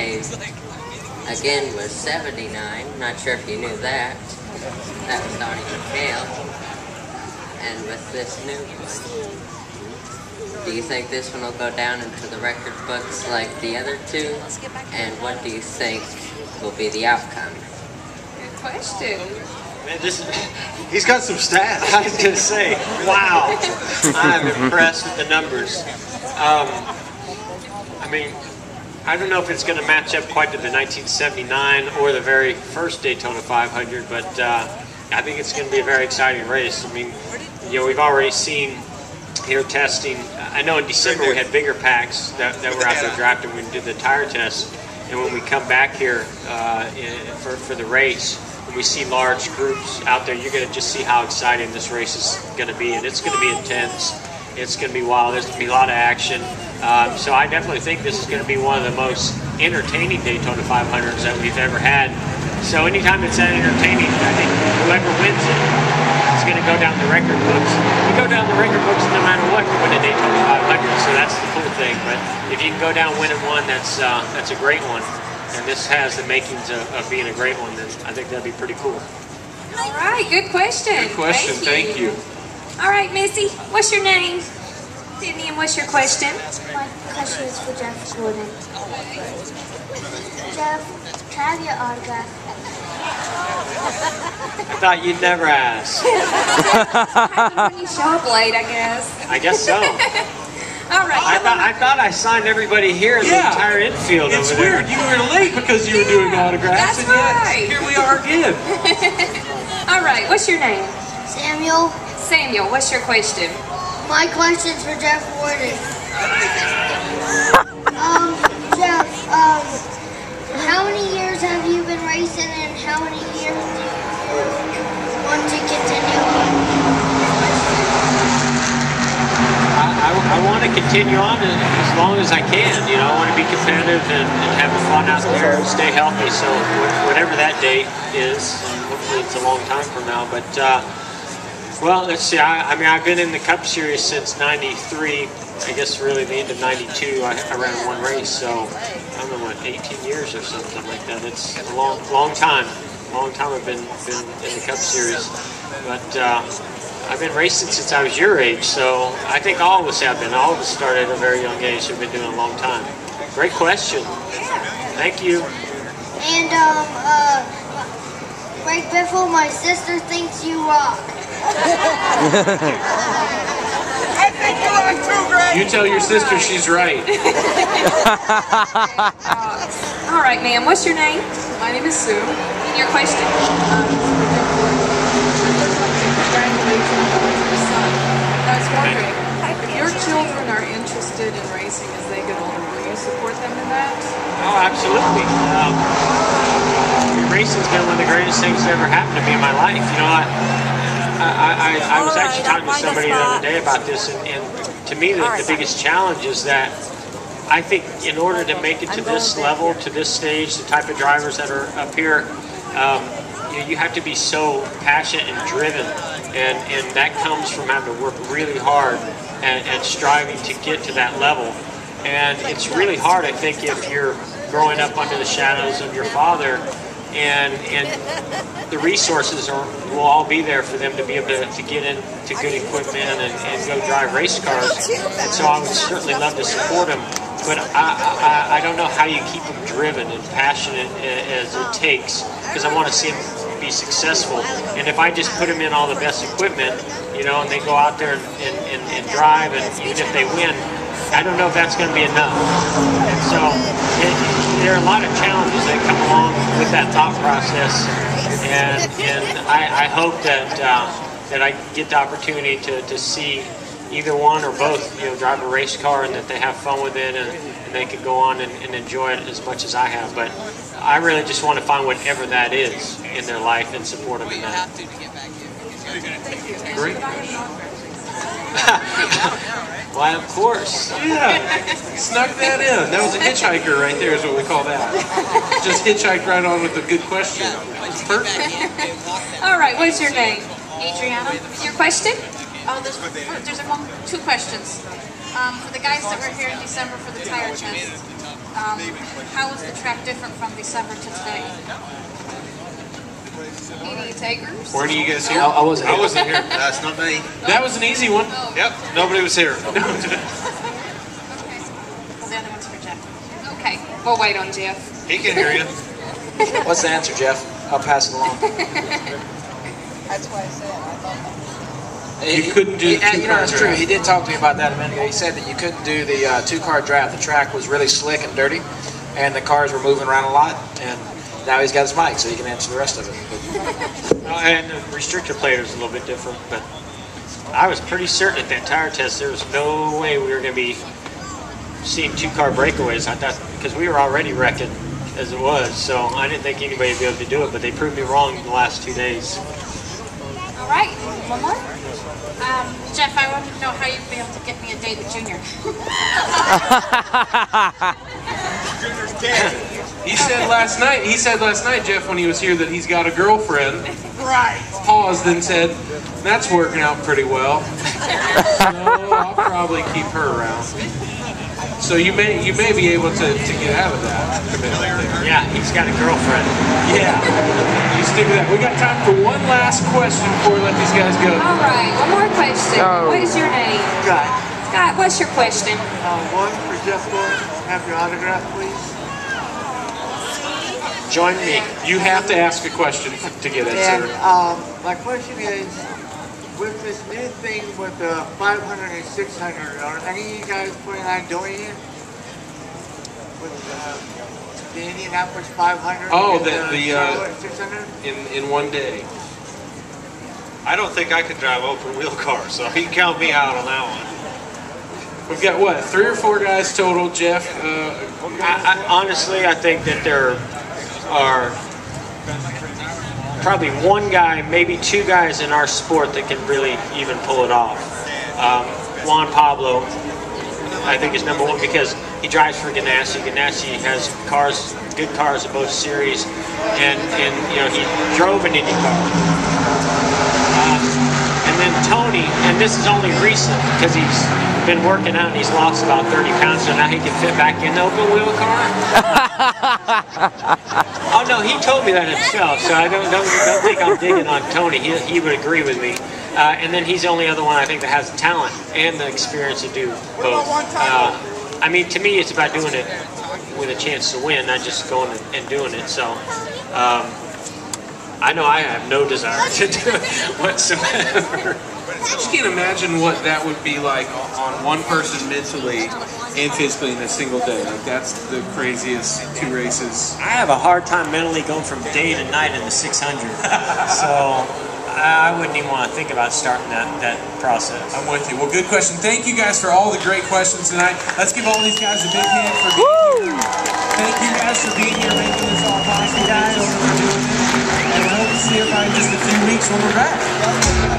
I again was 79. Not sure if you knew that. That was Donnie McHale. And with this new one, do you think this one will go down into the record books like the other two? And what do you think will be the outcome? Good question. Man, he's got some stats. I was going to say, wow, I'm impressed with the numbers. I mean, I don't know if it's going to match up quite to the 1979 or the very first Daytona 500, but I think it's going to be a very exciting race. I mean, you know, we've already seen here testing. I know in December we had bigger packs that were out there drafting. We did the tire tests, and when we come back here for the race, when we see large groups out there, you're going to just see how exciting this race is going to be, and it's going to be intense. It's going to be wild. There's going to be a lot of action. So I definitely think this is going to be one of the most entertaining Daytona 500s that we've ever had. So anytime it's that entertaining, I think whoever wins it is going to go down the record books. You go down the record books no matter what, you win a Daytona 500. So that's the cool thing. But if you can go down winning one, that's a great one. And this has the makings of being a great one, then I think that'd be pretty cool. All right, good question. Good question, thank you. All right, Missy, what's your name? Sydney, and what's your question? My question is for Jeff Gordon. Jeff, can I have your autograph? I thought you'd never ask. When you show up late, I guess. I guess so. All right. I thought I signed everybody here in the entire infield It's over there. weird. You were late because you were doing autographs. That's and yet, right. here we are again. All right, what's your name? Samuel. Samuel, what's your question? My question's for Jeff Gordon. Jeff, how many years have you been racing and how many years do you want to continue on? I want to continue on as long as I can. You know, I want to be competitive and have fun out there and stay healthy. So whatever that date is, hopefully it's a long time from now. But well, let's see. I mean, I've been in the Cup Series since '93. I guess really the end of '92. I ran one race, so I don't know what, 18 years or something like that. It's a long time. Long time I've been in the Cup Series, but. I've been racing since I was your age, so I think all of us have been. All of us started at a very young age, so we've been doing it a long time. Great question. Thank you. And, Greg Biffle, my sister thinks you rock. I think you rock too, Greg. You tell your sister she's right. All right, ma'am, what's your name? My name is Sue. And your question? I was wondering, if your children are interested in racing as they get older, will you support them in that? Oh, absolutely. Racing's been one of the greatest things that ever happened to me in my life. You know, I was actually talking to somebody the other day about this, and to me the biggest challenge is that I think in order to make it to this level, to this stage, the type of drivers that are up here, you have to be so passionate and driven, and that comes from having to work really hard and striving to get to that level. And it's really hard, I think, if you're growing up under the shadows of your father, and the resources will all be there for them to be able to get into good equipment and go drive race cars. And so I would certainly love to support them, but I don't know how you keep them driven and passionate as it takes, because I want to see them be successful. And if I just put them in all the best equipment, you know, and they go out there and drive, and even if they win, I don't know if that's going to be enough. And so there are a lot of challenges that come along with that thought process, and I hope that I get the opportunity to see either one or both, you know, drive a race car, and that they have fun with it, and they can go on and enjoy it as much as I have. But I really just want to find whatever that is in their life and support them in that. Great. Why, of course. Yeah, snuck that in. That was a hitchhiker right there is what we call that. Just hitchhiked right on with a good question. It's perfect. All right, what's your name? Adriana. Your question? Oh, there's two questions. For the guys that were here in December for the tire test, How was the track different from December to today? Any takers? Weren't you guys here? I wasn't here. I wasn't here. That's not me. That was an easy one. Yep, nobody was here. Okay. Well, the other one's for Jeff. Okay, we'll wait on Jeff. He can hear you. What's the answer, Jeff? I'll pass it along. That's why I said I thought. You couldn't do You two-car know, that's true. draft. He did talk to me about that a minute ago. He said that you couldn't do the two-car draft. The track was really slick and dirty, and the cars were moving around a lot. And now he's got his mic, so he can answer the rest of it. And the restrictor player is a little bit different, but I was pretty certain at that tire test there was no way we were going to be seeing two-car breakaways. I thought, because we were already wrecking as it was, so I didn't think anybody would be able to do it, but they proved me wrong in the last 2 days. All right, one more. Jeff, I wanted to know how you'd be able to get me a date with Junior. He said last night, Jeff, when he was here, that he's got a girlfriend. Right. Paused and said, "That's working out pretty well." So I'll probably keep her around. So you may be able to get out of that commitment there. Yeah, he's got a girlfriend. Yeah. You stick with that. We got time for one last question before we let these guys go. All right, one more question. What is your name? Scott. Scott, what's your question? One for Jeff Gordon. Have your autograph, please. Join me. You have to ask a question to get it, And sir. my question is, with this new thing with the 500 and 600, are any of you guys planning on doing it? With the Indianapolis 500 Oh, and the Charlotte 600? in one day. I don't think I could drive open wheel cars, so he can count me out on that one. We've got what, 3 or 4 guys total, Jeff? Honestly, I think that there are probably one guy, maybe 2 guys in our sport that can really even pull it off. Juan Pablo, I think, is number 1 because he drives for Ganassi. Ganassi has cars, good cars of both series, and you know, he drove an Indy car. And then Tony, and this is only recent because he's been working out and he's lost about 30 pounds, so now he can fit back in the open wheel car. Oh no, he told me that himself, so I don't think I'm digging on Tony. He would agree with me. And then he's the only other one I think that has the talent and the experience to do both. I mean, to me, it's about doing it with a chance to win, not just going and doing it. So I know I have no desire to do it whatsoever. I just can't imagine what that would be like on one person mentally and physically in a single day. Like, that's the craziest 2 races. I have a hard time mentally going from day to night in the 600. So I wouldn't even want to think about starting that process. I'm with you. Well, good question. Thank you guys for all the great questions tonight. Let's give all these guys a big hand for being here. Thank you guys for being here, making this all possible. And I hope to see everybody in just a few weeks when we're back.